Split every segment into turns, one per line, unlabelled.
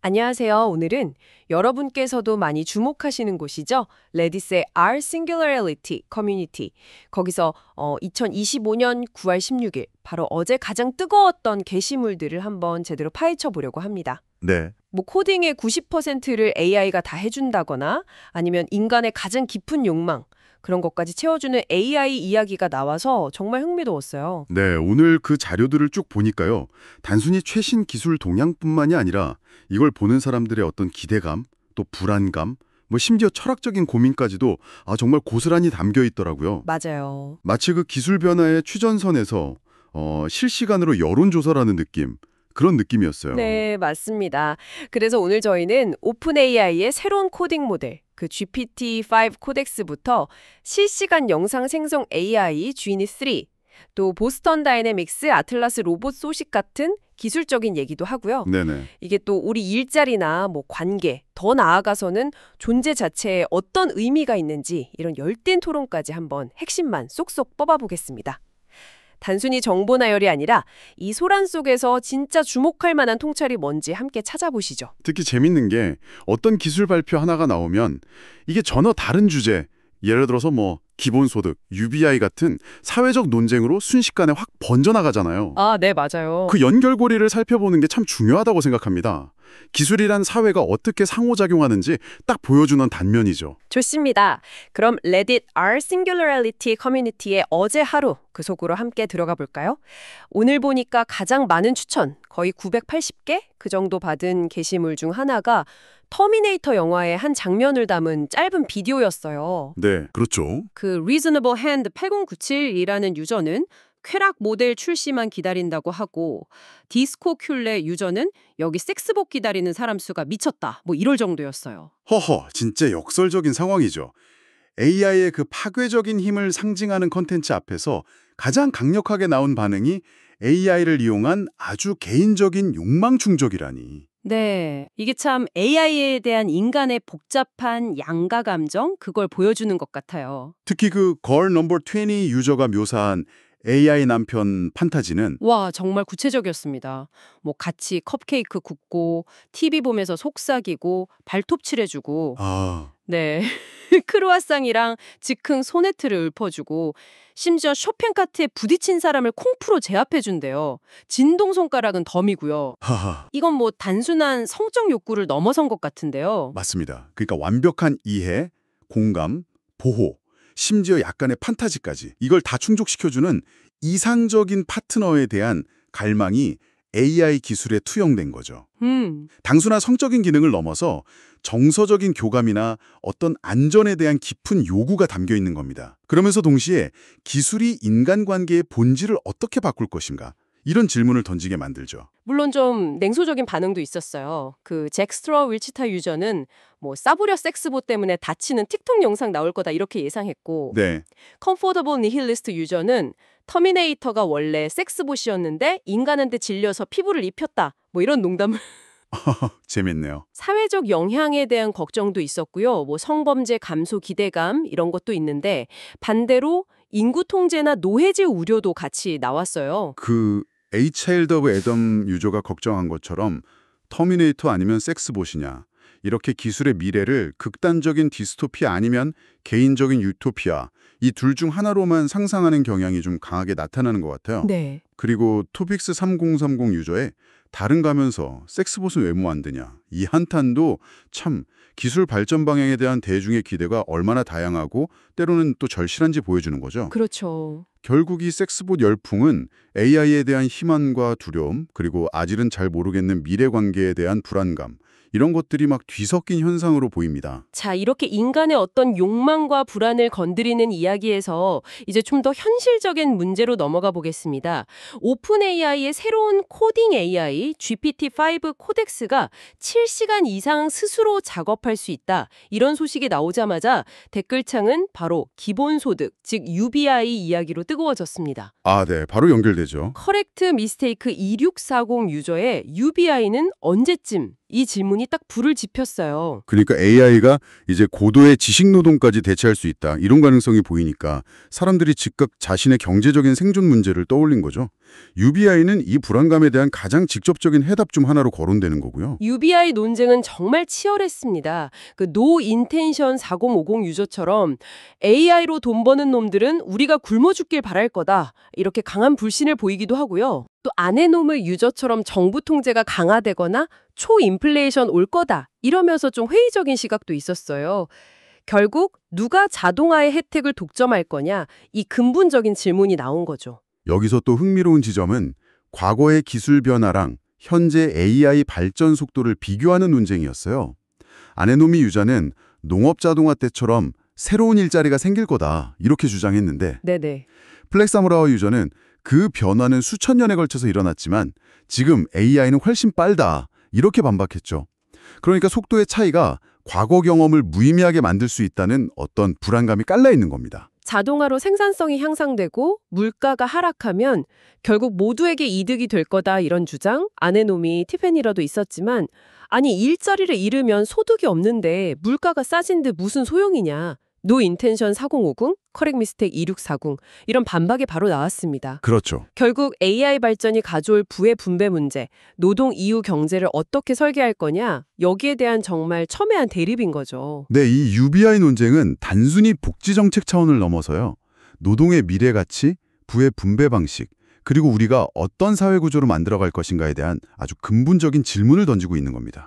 안녕하세요. 오늘은 여러분께서도 많이 주목하시는 곳이죠. 레딧의 R Singularity 커뮤니티. 거기서 2025년 9월 16일, 바로 어제 가장 뜨거웠던 게시물들을 한번 제대로 파헤쳐 보려고 합니다.
네.
뭐 코딩의 90%를 AI가 다 해준다거나 아니면 인간의 가장 깊은 욕망, 그런 것까지 채워주는 AI 이야기가 나와서 정말 흥미로웠어요.
네, 오늘 그 자료들을 쭉 보니까요. 단순히 최신 기술 동향뿐만이 아니라 이걸 보는 사람들의 어떤 기대감, 또 불안감, 뭐 심지어 철학적인 고민까지도 정말 고스란히 담겨 있더라고요.
맞아요.
마치 그 기술 변화의 취전선에서 실시간으로 여론조사라는 느낌, 그런 느낌이었어요.
네, 맞습니다. 그래서 오늘 저희는 오픈 AI의 새로운 코딩 모델, 그 GPT-5 코덱스부터 실시간 영상 생성 AI 지니 3, 또 보스턴 다이내믹스 아틀라스 로봇 소식 같은 기술적인 얘기도 하고요.
네네.
이게 또 우리 일자리나 뭐 관계, 더 나아가서는 존재 자체에 어떤 의미가 있는지 이런 열띤 토론까지 한번 핵심만 쏙쏙 뽑아보겠습니다. 단순히 정보 나열이 아니라 이 소란 속에서 진짜 주목할 만한 통찰이 뭔지 함께 찾아보시죠.
특히 재밌는 게 어떤 기술 발표 하나가 나오면 이게 전혀 다른 주제, 예를 들어서 뭐 기본소득, UBI 같은 사회적 논쟁으로 순식간에 확 번져나가잖아요.
아, 네, 맞아요.
그 연결고리를 살펴보는 게 참 중요하다고 생각합니다. 기술이란 사회가 어떻게 상호작용하는지 딱 보여주는 단면이죠.
좋습니다. 그럼 레딧 R Singularity 커뮤니티의 어제 하루 그 속으로 함께 들어가 볼까요? 오늘 보니까 가장 많은 추천, 거의 980개 그 정도 받은 게시물 중 하나가 터미네이터 영화의 한 장면을 담은 짧은 비디오였어요.
네, 그렇죠.
그 Reasonable Hand 8097이라는 유저는 쾌락 모델 출시만 기다린다고 하고 디스코 큘레 유저는 여기 섹스복 기다리는 사람 수가 미쳤다. 뭐 이럴 정도였어요.
허허, 진짜 역설적인 상황이죠. AI의 그 파괴적인 힘을 상징하는 콘텐츠 앞에서 가장 강력하게 나온 반응이 AI를 이용한 아주 개인적인 욕망 충족이라니.
네, 이게 참 AI에 대한 인간의 복잡한 양가 감정 그걸 보여주는 것 같아요.
특히 그 걸 넘버 20 유저가 묘사한 AI 남편 판타지는
와, 정말 구체적이었습니다. 뭐 같이 컵케이크 굽고 TV 보면서 속삭이고 발톱 칠해주고 네, 크루아상이랑 즉흥 소네트를 읊어주고 심지어 쇼팽카트에 부딪힌 사람을 콩프로 제압해준대요. 진동 손가락은 덤이고요.
하하,
이건 뭐 단순한 성적 욕구를 넘어선 것 같은데요.
맞습니다. 그러니까 완벽한 이해, 공감, 보호, 심지어 약간의 판타지까지 이걸 다 충족시켜주는 이상적인 파트너에 대한 갈망이 AI 기술에 투영된 거죠. 단순한 성적인 기능을 넘어서 정서적인 교감이나 어떤 안전에 대한 깊은 요구가 담겨 있는 겁니다. 그러면서 동시에 기술이 인간관계의 본질을 어떻게 바꿀 것인가? 이런 질문을 던지게 만들죠.
물론 좀 냉소적인 반응도 있었어요. 그 잭스트러 윌치타 유저는 뭐 싸구려 섹스봇 때문에 다치는 틱톡 영상 나올 거다 이렇게 예상했고
네.
컴포더블 니힐리스트 유저는 터미네이터가 원래 섹스봇이었는데 인간한테 질려서 피부를 입혔다. 뭐 이런 농담을
재밌네요.
사회적 영향에 대한 걱정도 있었고요. 뭐 성범죄 감소 기대감 이런 것도 있는데 반대로 인구 통제나 노해제 우려도 같이 나왔어요.
그 A Child of Adam 유저가 걱정한 것처럼 터미네이터 아니면 섹스봇이냐. 이렇게 기술의 미래를 극단적인 디스토피아 아니면 개인적인 유토피아 이 둘 중 하나로만 상상하는 경향이 좀 강하게 나타나는 것 같아요.
네.
그리고 토픽스 3030 유저의 다른 가면서 섹스봇은 왜 뭐 안 되냐. 이 한탄도 참 기술 발전 방향에 대한 대중의 기대가 얼마나 다양하고 때로는 또 절실한지 보여주는 거죠.
그렇죠.
결국 이 섹스봇 열풍은 AI에 대한 희망과 두려움, 그리고 아직은 잘 모르겠는 미래 관계에 대한 불안감, 이런 것들이 막 뒤섞인 현상으로 보입니다.
자, 이렇게 인간의 어떤 욕망과 불안을 건드리는 이야기에서 이제 좀 더 현실적인 문제로 넘어가 보겠습니다. 오픈 AI의 새로운 코딩 AI GPT-5 코덱스가 7시간 이상 스스로 작업할 수 있다. 이런 소식이 나오자마자 댓글창은 바로 기본소득, 즉 UBI 이야기로 뜨거워졌습니다.
아, 네. 바로 연결되죠.
커렉트 미스테이크 2640 유저의 UBI는 언제쯤 이 질문이 딱 불을 지폈어요.
그러니까 AI가 이제 고도의 지식 노동까지 대체할 수 있다. 이런 가능성이 보이니까 사람들이 즉각 자신의 경제적인 생존 문제를 떠올린 거죠. UBI는 이 불안감에 대한 가장 직접적인 해답 중 하나로 거론되는 거고요.
UBI 논쟁은 정말 치열했습니다. 그 노 인텐션 4050 유저처럼 AI로 돈 버는 놈들은 우리가 굶어 죽길 바랄 거다. 이렇게 강한 불신을 보이기도 하고요. 또 아네노무 유저처럼 정부 통제가 강화되거나 초인플레이션 올 거다. 이러면서 좀 회의적인 시각도 있었어요. 결국 누가 자동화의 혜택을 독점할 거냐, 이 근본적인 질문이 나온 거죠.
여기서 또 흥미로운 지점은 과거의 기술 변화랑 현재 AI 발전 속도를 비교하는 논쟁이었어요. 아네노미 유저는 농업 자동화 때처럼 새로운 일자리가 생길 거다 이렇게 주장했는데
네네.
플렉사무라와 유저는 그 변화는 수천 년에 걸쳐서 일어났지만 지금 AI는 훨씬 빠르다 이렇게 반박했죠. 그러니까 속도의 차이가 과거 경험을 무의미하게 만들 수 있다는 어떤 불안감이 깔려 있는 겁니다.
자동화로 생산성이 향상되고 물가가 하락하면 결국 모두에게 이득이 될 거다 이런 주장, 아네노미, 티ffany라도 있었지만 아니 일자리를 잃으면 소득이 없는데 물가가 싸진데 무슨 소용이냐. 노 인텐션 4050, 커렉 미스텍 2640 이런 반박이 바로 나왔습니다.
그렇죠.
결국 AI 발전이 가져올 부의 분배 문제, 노동 이후 경제를 어떻게 설계할 거냐 여기에 대한 정말 첨예한 대립인 거죠.
네, 이 UBI 논쟁은 단순히 복지 정책 차원을 넘어서요. 노동의 미래 가치, 부의 분배 방식, 그리고 우리가 어떤 사회 구조로 만들어갈 것인가에 대한 아주 근본적인 질문을 던지고 있는 겁니다.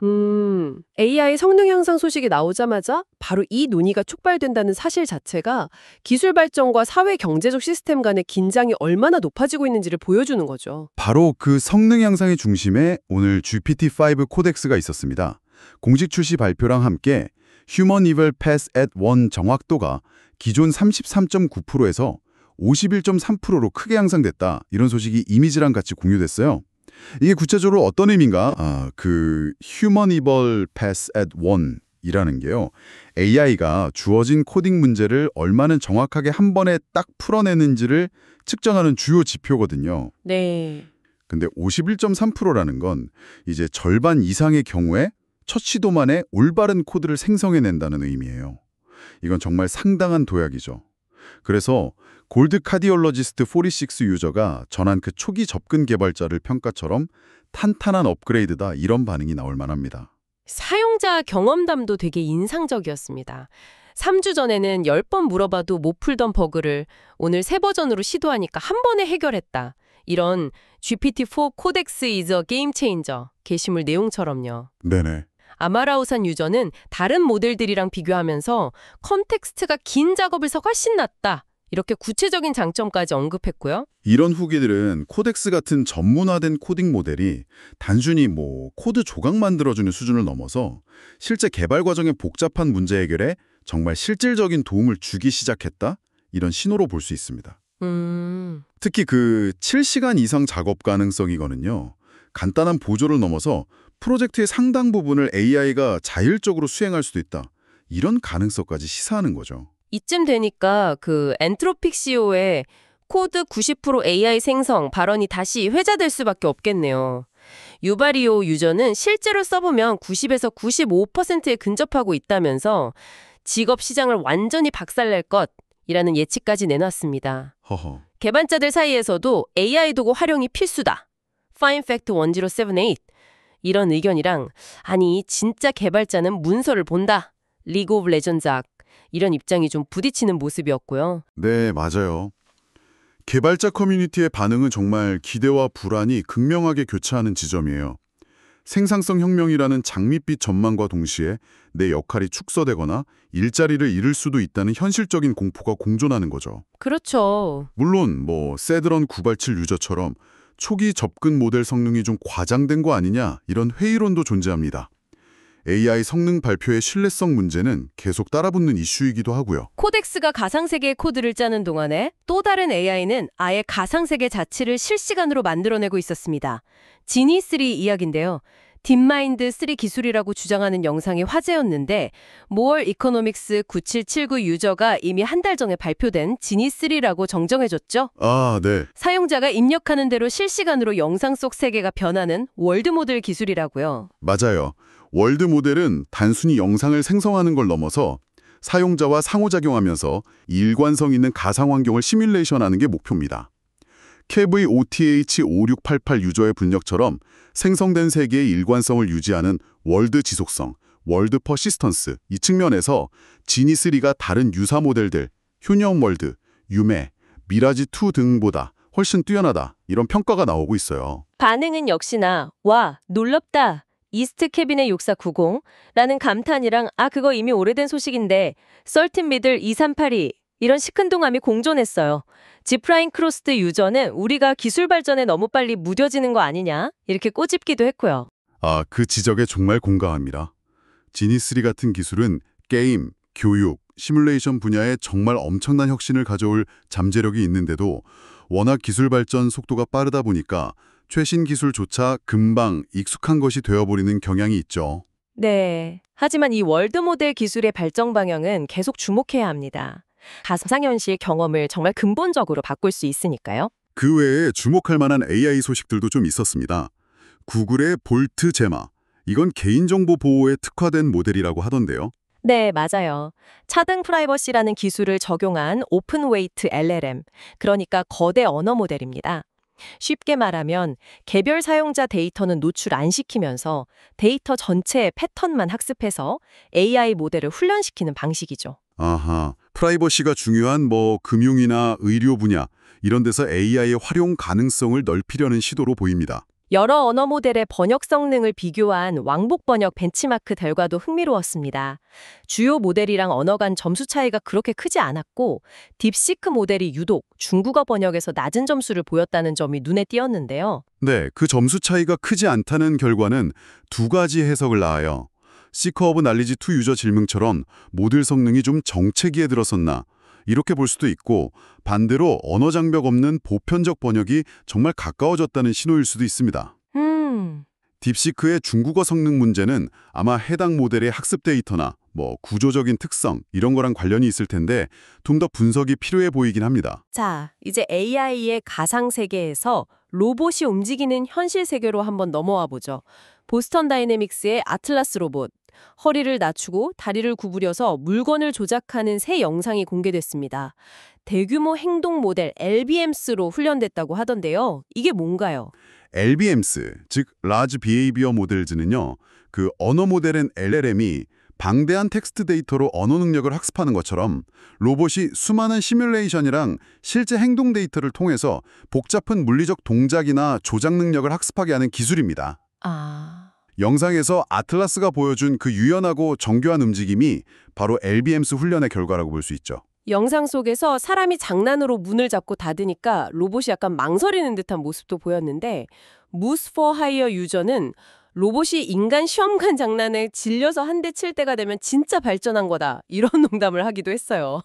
AI 성능 향상 소식이 나오자마자 바로 이 논의가 촉발된다는 사실 자체가 기술 발전과 사회 경제적 시스템 간의 긴장이 얼마나 높아지고 있는지를 보여주는 거죠.
바로 그 성능 향상의 중심에 오늘 GPT-5 코덱스가 있었습니다. 공식 출시 발표랑 함께 Human Eval Pass at 1 정확도가 기존 33.9%에서 51.3%로 크게 향상됐다. 이런 소식이 이미지랑 같이 공유됐어요. 이게 구체적으로 어떤 의미인가? 그 Human Eval Pass at 1이라는 게요. AI가 주어진 코딩 문제를 얼마나 정확하게 한 번에 딱 풀어내는지를 측정하는 주요 지표거든요.
네.
근데 51.3%라는 건 이제 절반 이상의 경우에 첫 시도만에 올바른 코드를 생성해낸다는 의미예요. 이건 정말 상당한 도약이죠. 그래서 골드 카디올러지스트 46 유저가 전한 그 초기 접근 개발자를 평가처럼 탄탄한 업그레이드다 이런 반응이 나올 만합니다.
사용자 경험담도 되게 인상적이었습니다. 3주 전에는 10번 물어봐도 못 풀던 버그를 오늘 새 버전으로 시도하니까 한 번에 해결했다. 이런 GPT-4 코덱스 is a game changer 게시물 내용처럼요.
네네.
아마라우산 유저는 다른 모델들이랑 비교하면서 컨텍스트가 긴 작업에서 훨씬 낫다. 이렇게 구체적인 장점까지 언급했고요.
이런 후기들은 코덱스 같은 전문화된 코딩 모델이 단순히 코드 조각 만들어주는 수준을 넘어서 실제 개발 과정의 복잡한 문제 해결에 정말 실질적인 도움을 주기 시작했다? 이런 신호로 볼 수 있습니다. 특히 그 7시간 이상 작업 가능성이거든요. 간단한 보조를 넘어서 프로젝트의 상당 부분을 AI가 자율적으로 수행할 수도 있다. 이런 가능성까지 시사하는 거죠.
이쯤 되니까 그 엔트로픽 CEO의 코드 90% AI 생성 발언이 다시 회자될 수밖에 없겠네요. 유바리오 유저는 실제로 써보면 90에서 95%에 근접하고 있다면서 직업 시장을 완전히 박살낼 것이라는 예측까지 내놨습니다.
허허.
개발자들 사이에서도 AI 도구 활용이 필수다. Fine Fact 1078 이런 의견이랑 아니 진짜 개발자는 문서를 본다. 리그 오브 레전드악 이런 입장이 좀 부딪히는 모습이었고요.
네, 맞아요. 개발자 커뮤니티의 반응은 정말 기대와 불안이 극명하게 교차하는 지점이에요. 생산성 혁명이라는 장밋빛 전망과 동시에 내 역할이 축소되거나 일자리를 잃을 수도 있다는 현실적인 공포가 공존하는 거죠.
그렇죠.
물론 세드런 987 유저처럼 초기 접근 모델 성능이 좀 과장된 거 아니냐 이런 회의론도 존재합니다. AI 성능 발표의 신뢰성 문제는 계속 따라붙는 이슈이기도 하고요.
코덱스가 가상세계의 코드를 짜는 동안에 또 다른 AI는 아예 가상세계 자체를 실시간으로 만들어내고 있었습니다. 지니3 이야기인데요. 딥마인드 3 기술이라고 주장하는 영상이 화제였는데 모얼 이코노믹스 9779 유저가 이미 한 달 전에 발표된 지니3라고 정정해줬죠.
아, 네.
사용자가 입력하는 대로 실시간으로 영상 속 세계가 변하는 월드 모델 기술이라고요.
맞아요. 월드 모델은 단순히 영상을 생성하는 걸 넘어서 사용자와 상호작용하면서 일관성 있는 가상 환경을 시뮬레이션하는 게 목표입니다. KV-OTH5688 유저의 분력처럼 생성된 세계의 일관성을 유지하는 월드 지속성, 월드 퍼시스턴스 이 측면에서 지니3가 다른 유사 모델들, 휴니엄 월드, 유메, 미라지2 등보다 훨씬 뛰어나다 이런 평가가 나오고 있어요.
반응은 역시나 와, 놀랍다. 이스트 캐빈의 6490라는 감탄이랑 그거 이미 오래된 소식인데 썰틴 미들 2382 이런 시큰둥함이 공존했어요. 지프라인 크로스드 유저는 우리가 기술 발전에 너무 빨리 무뎌지는 거 아니냐 이렇게 꼬집기도 했고요.
그 지적에 정말 공감합니다. 지니3 같은 기술은 게임, 교육, 시뮬레이션 분야에 정말 엄청난 혁신을 가져올 잠재력이 있는데도 워낙 기술 발전 속도가 빠르다 보니까 최신 기술조차 금방 익숙한 것이 되어버리는 경향이 있죠.
네. 하지만 이 월드 모델 기술의 발전 방향은 계속 주목해야 합니다. 가상현실 경험을 정말 근본적으로 바꿀 수 있으니까요.
그 외에 주목할 만한 AI 소식들도 좀 있었습니다. 구글의 볼트 제마. 이건 개인정보 보호에 특화된 모델이라고 하던데요.
네, 맞아요. 차등 프라이버시라는 기술을 적용한 오픈웨이트 LLM, 그러니까 거대 언어 모델입니다. 쉽게 말하면 개별 사용자 데이터는 노출 안 시키면서 데이터 전체의 패턴만 학습해서 AI 모델을 훈련시키는 방식이죠.
아하, 프라이버시가 중요한 금융이나 의료 분야 이런 데서 AI의 활용 가능성을 넓히려는 시도로 보입니다.
여러 언어 모델의 번역 성능을 비교한 왕복 번역 벤치마크 결과도 흥미로웠습니다. 주요 모델이랑 언어 간 점수 차이가 그렇게 크지 않았고 딥시크 모델이 유독 중국어 번역에서 낮은 점수를 보였다는 점이 눈에 띄었는데요.
네, 그 점수 차이가 크지 않다는 결과는 두 가지 해석을 낳아요. 시커 오브 날리지 2 유저 질문처럼 모델 성능이 좀 정체기에 들었었나 이렇게 볼 수도 있고 반대로 언어 장벽 없는 보편적 번역이 정말 가까워졌다는 신호일 수도 있습니다. 딥시크의 중국어 성능 문제는 아마 해당 모델의 학습 데이터나 구조적인 특성 이런 거랑 관련이 있을 텐데 좀 더 분석이 필요해 보이긴 합니다.
자, 이제 AI의 가상 세계에서 로봇이 움직이는 현실 세계로 한번 넘어와 보죠. 보스턴 다이내믹스의 아틀라스 로봇. 허리를 낮추고 다리를 구부려서 물건을 조작하는 새 영상이 공개됐습니다. 대규모 행동 모델 LBMS로 훈련됐다고 하던데요. 이게 뭔가요?
LBMS, 즉 Large Behavior Models는요. 그 언어 모델인 LLM이 방대한 텍스트 데이터로 언어 능력을 학습하는 것처럼 로봇이 수많은 시뮬레이션이랑 실제 행동 데이터를 통해서 복잡한 물리적 동작이나 조작 능력을 학습하게 하는 기술입니다. 영상에서 아틀라스가 보여준 그 유연하고 정교한 움직임이 바로 LBMS 훈련의 결과라고 볼 수 있죠.
영상 속에서 사람이 장난으로 문을 잡고 닫으니까 로봇이 약간 망설이는 듯한 모습도 보였는데 무스 포 하이어 유저는 로봇이 인간 시험관 장난에 질려서 한 대 칠 때가 되면 진짜 발전한 거다. 이런 농담을 하기도 했어요.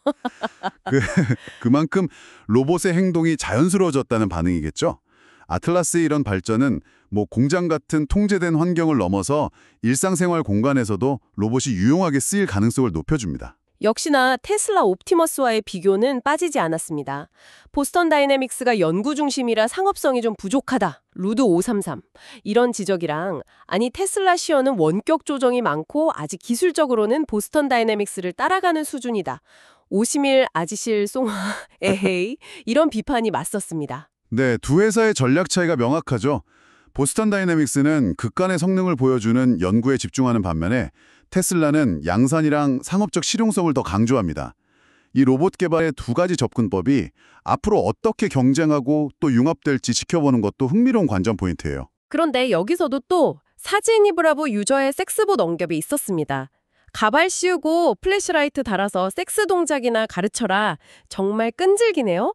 그만큼 로봇의 행동이 자연스러워졌다는 반응이겠죠. 아틀라스의 이런 발전은 공장 같은 통제된 환경을 넘어서 일상생활 공간에서도 로봇이 유용하게 쓰일 가능성을 높여줍니다.
역시나 테슬라 옵티머스와의 비교는 빠지지 않았습니다. 보스턴 다이내믹스가 연구 중심이라 상업성이 좀 부족하다. 루드 533. 이런 지적이랑 테슬라 시어는 원격 조정이 많고 아직 기술적으로는 보스턴 다이내믹스를 따라가는 수준이다. 오시밀 아지실 송하 에헤이 이런 비판이 맞섰습니다.
네, 두 회사의 전략 차이가 명확하죠. 보스턴 다이내믹스는 극간의 성능을 보여주는 연구에 집중하는 반면에 테슬라는 양산이랑 상업적 실용성을 더 강조합니다. 이 로봇 개발의 두 가지 접근법이 앞으로 어떻게 경쟁하고 또 융합될지 지켜보는 것도 흥미로운 관전 포인트예요.
그런데 여기서도 또 사진이 브라보 유저의 섹스봇 언급이 있었습니다. 가발 씌우고 플래시라이트 달아서 섹스 동작이나 가르쳐라. 정말 끈질기네요.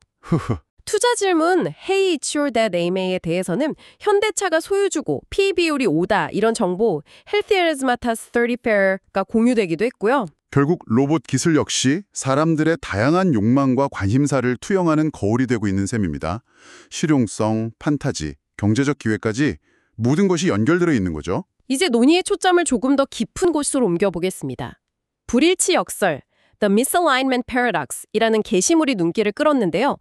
투자 질문 Hey, it's your dad AMA에 대해서는 현대차가 소유주고 PE 비율이 5다 이런 정보 Healthier as Matas 30Fair가 공유되기도 했고요.
결국 로봇 기술 역시 사람들의 다양한 욕망과 관심사를 투영하는 거울이 되고 있는 셈입니다. 실용성, 판타지, 경제적 기회까지 모든 것이 연결되어 있는 거죠.
이제 논의의 초점을 조금 더 깊은 곳으로 옮겨보겠습니다. 불일치 역설, The Misalignment Paradox이라는 게시물이 눈길을 끌었는데요.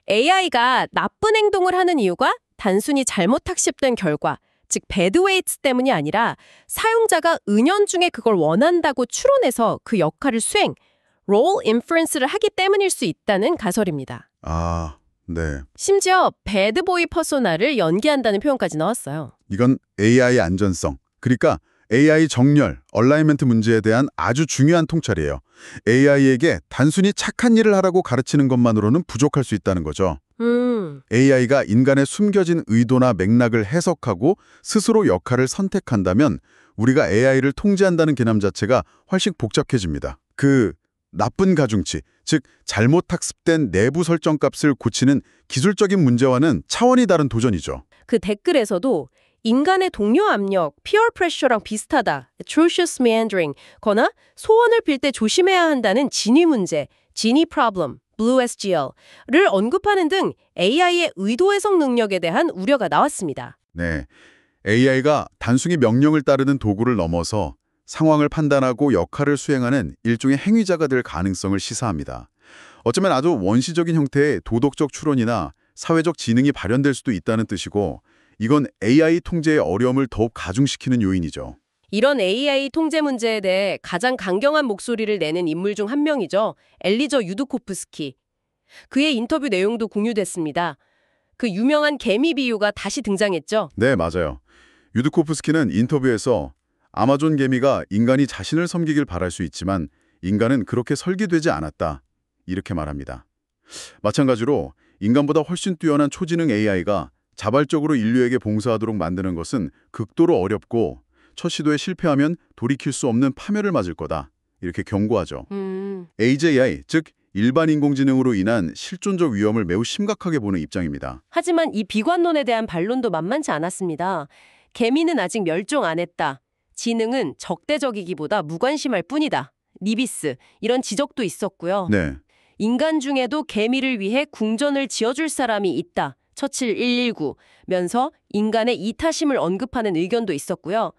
AI가 나쁜 행동을 하는 이유가 단순히 잘못 학습된 결과,
즉 배드웨이트 때문이 아니라 사용자가 은연중에 그걸 원한다고 추론해서 그 역할을 수행, 롤 인퍼런스를 하기 때문일 수 있다는 가설입니다.
아, 네.
심지어 배드보이 퍼소나를 연기한다는 표현까지 나왔어요.
이건 AI 안전성, 그러니까 AI 정렬, 얼라이먼트 문제에 대한 아주 중요한 통찰이에요. AI에게 단순히 착한 일을 하라고 가르치는 것만으로는 부족할 수 있다는 거죠. AI가 인간의 숨겨진 의도나 맥락을 해석하고 스스로 역할을 선택한다면 우리가 AI를 통제한다는 개념 자체가 훨씬 복잡해집니다. 그 나쁜 가중치, 즉 잘못 학습된 내부 설정 값을 고치는 기술적인 문제와는 차원이 다른 도전이죠.
그 댓글에서도 인간의 동료 압력, peer pressure랑 비슷하다, atrocious meandering, 거나 소원을 빌 때 조심해야 한다는 진위 문제, 진위 problem, blue SGL를 언급하는 등 AI의 의도 해석 능력에 대한 우려가 나왔습니다.
네, AI가 단순히 명령을 따르는 도구를 넘어서 상황을 판단하고 역할을 수행하는 일종의 행위자가 될 가능성을 시사합니다. 어쩌면 아주 원시적인 형태의 도덕적 추론이나 사회적 지능이 발현될 수도 있다는 뜻이고, 이건 AI 통제의 어려움을 더욱 가중시키는 요인이죠.
이런 AI 통제 문제에 대해 가장 강경한 목소리를 내는 인물 중 한 명이죠. 엘리저 유드코프스키. 그의 인터뷰 내용도 공유됐습니다. 그 유명한 개미 비유가 다시 등장했죠.
네, 맞아요. 유드코프스키는 인터뷰에서 아마존 개미가 인간이 자신을 섬기길 바랄 수 있지만 인간은 그렇게 설계되지 않았다, 이렇게 말합니다. 마찬가지로 인간보다 훨씬 뛰어난 초지능 AI가 자발적으로 인류에게 봉사하도록 만드는 것은 극도로 어렵고 첫 시도에 실패하면 돌이킬 수 없는 파멸을 맞을 거다, 이렇게 경고하죠. AGI, 즉 일반 인공지능으로 인한 실존적 위험을 매우 심각하게 보는 입장입니다.
하지만 이 비관론에 대한 반론도 만만치 않았습니다. 개미는 아직 멸종 안 했다. 지능은 적대적이기보다 무관심할 뿐이다. 니비스, 이런 지적도 있었고요.
네,
인간 중에도 개미를 위해 궁전을 지어줄 사람이 있다. 처칠 119면서 인간의 이타심을 언급하는 의견도 있었고요.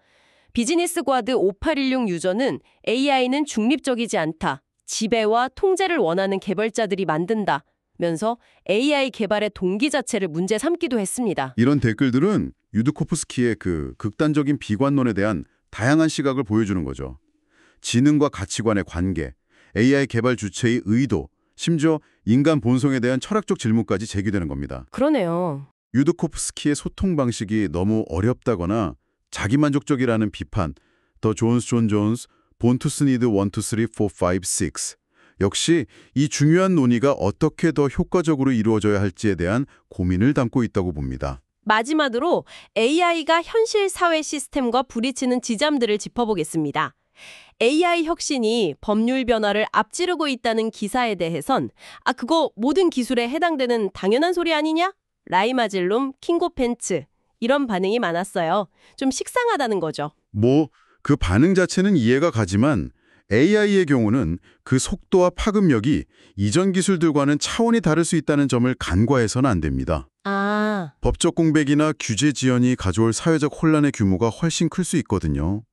비즈니스 과드 5816 유저는 AI는 중립적이지 않다. 지배와 통제를 원하는 개발자들이 만든다면서 AI 개발의 동기 자체를 문제 삼기도 했습니다.
이런 댓글들은 유드코프스키의 그 극단적인 비관론에 대한 다양한 시각을 보여주는 거죠. 지능과 가치관의 관계, AI 개발 주체의 의도, 심지어 인간 본성에 대한 철학적 질문까지 제기되는 겁니다.
그러네요.
유드코프스키의 소통 방식이 너무 어렵다거나 자기만족적이라는 비판, 더 존스 존 존스, 본투스 니드 1, 2, 3, 4, 5, 6 역시 이 중요한 논의가 어떻게 더 효과적으로 이루어져야 할지에 대한 고민을 담고 있다고 봅니다.
마지막으로 AI가 현실 사회 시스템과 부딪히는 지점들을 짚어보겠습니다. AI 혁신이 법률 변화를 앞지르고 있다는 기사에 대해선 그거 모든 기술에 해당되는 당연한 소리 아니냐? 라이마질롬, 킹고펜츠 이런 반응이 많았어요. 좀 식상하다는 거죠.
그 반응 자체는 이해가 가지만 AI의 경우는 그 속도와 파급력이 이전 기술들과는 차원이 다를 수 있다는 점을 간과해서는 안 됩니다. 법적 공백이나 규제 지연이 가져올 사회적 혼란의 규모가 훨씬 클 수 있거든요.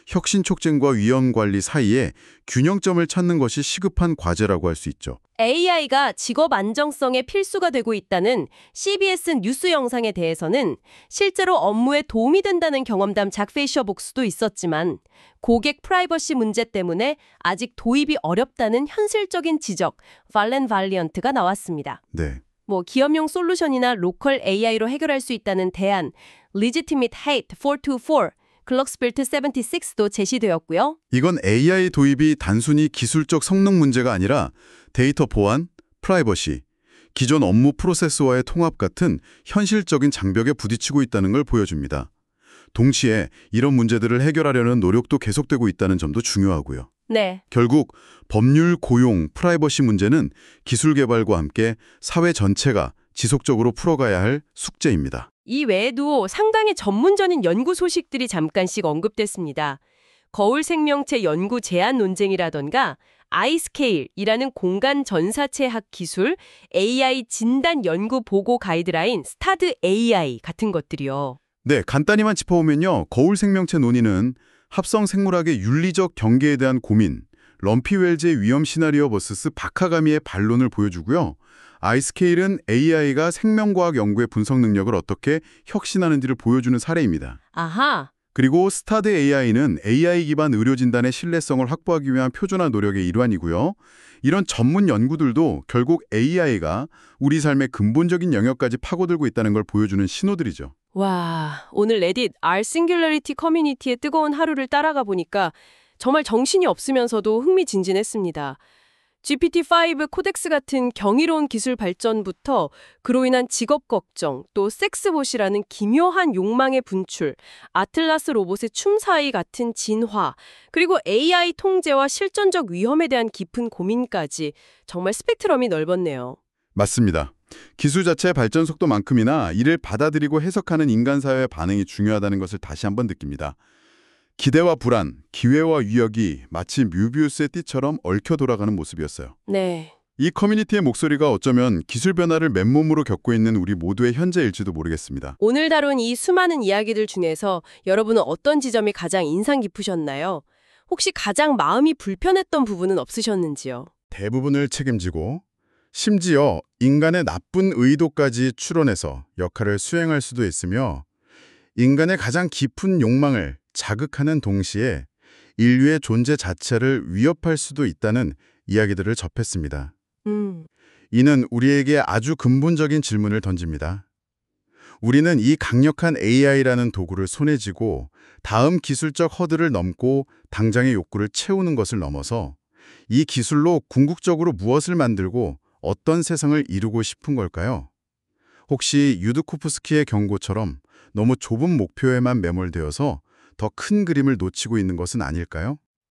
혁신 촉진과 위험 관리 사이에 균형점을 찾는 것이 시급한 과제라고 할 수 있죠.
AI가 직업 안정성의 필수가 되고 있다는 CBS 뉴스 영상에 대해서는 실제로 업무에 도움이 된다는 경험담 작페이셔 복수도 있었지만 고객 프라이버시 문제 때문에 아직 도입이 어렵다는 현실적인 지적, 발렌 발리언트가 나왔습니다.
네.
기업용 솔루션이나 로컬 AI로 해결할 수 있다는 대안, Legitimate Hate 424, 글럭스빌트 76도 제시되었고요.
이건 AI 도입이 단순히 기술적 성능 문제가 아니라 데이터 보안, 프라이버시, 기존 업무 프로세스와의 통합 같은 현실적인 장벽에 부딪히고 있다는 걸 보여줍니다. 동시에 이런 문제들을 해결하려는 노력도 계속되고 있다는 점도 중요하고요.
네.
결국 법률, 고용, 프라이버시 문제는 기술 개발과 함께 사회 전체가 지속적으로 풀어가야 할 숙제입니다.
이 외에도 상당히 전문적인 연구 소식들이 잠깐씩 언급됐습니다. 거울 생명체 연구 제안 논쟁이라던가 아이스케일이라는 공간 전사체학 기술, AI 진단 연구 보고 가이드라인, 스타드 AI 같은 것들이요.
네, 간단히만 짚어보면요. 거울 생명체 논의는 합성 생물학의 윤리적 경계에 대한 고민, 럼피 웰즈의 위험 시나리오 vs 바카가미의 반론을 보여주고요. 아이스케일은 AI가 생명과학 연구의 분석 능력을 어떻게 혁신하는지를 보여주는 사례입니다.
아하.
그리고 스타드 AI는 AI 기반 의료 진단의 신뢰성을 확보하기 위한 표준화 노력의 일환이고요. 이런 전문 연구들도 결국 AI가 우리 삶의 근본적인 영역까지 파고들고 있다는 걸 보여주는 신호들이죠.
와, 오늘 레딧 R 싱귤러리티 커뮤니티의 뜨거운 하루를 따라가 보니까 정말 정신이 없으면서도 흥미진진했습니다. GPT-5 코덱스 같은 경이로운 기술 발전부터 그로 인한 직업 걱정, 또 섹스봇이라는 기묘한 욕망의 분출, 아틀라스 로봇의 춤사위 같은 진화, 그리고 AI 통제와 실존적 위험에 대한 깊은 고민까지 정말 스펙트럼이 넓었네요.
맞습니다. 기술 자체의 발전 속도만큼이나 이를 받아들이고 해석하는 인간 사회의 반응이 중요하다는 것을 다시 한번 느낍니다. 기대와 불안, 기회와 위협이 마치 뮤비우스의 띠처럼 얽혀 돌아가는 모습이었어요.
네.
이 커뮤니티의 목소리가 어쩌면 기술 변화를 맨몸으로 겪고 있는 우리 모두의 현재일지도 모르겠습니다.
오늘 다룬 이 수많은 이야기들 중에서 여러분은 어떤 지점이 가장 인상 깊으셨나요? 혹시 가장 마음이 불편했던 부분은 없으셨는지요?
대부분을 책임지고 심지어 인간의 나쁜 의도까지 추론해서 역할을 수행할 수도 있으며 인간의 가장 깊은 욕망을 자극하는 동시에 인류의 존재 자체를 위협할 수도 있다는 이야기들을 접했습니다. 이는 우리에게 아주 근본적인 질문을 던집니다. 우리는 이 강력한 AI라는 도구를 손에 쥐고 다음 기술적 허들을 넘고 당장의 욕구를 채우는 것을 넘어서 이 기술로 궁극적으로 무엇을 만들고 어떤 세상을 이루고 싶은 걸까요? 혹시 유드코프스키의 경고처럼 너무 좁은 목표에만 매몰되어서 더 큰 그림을 놓치고 있는 것은 아닐까요?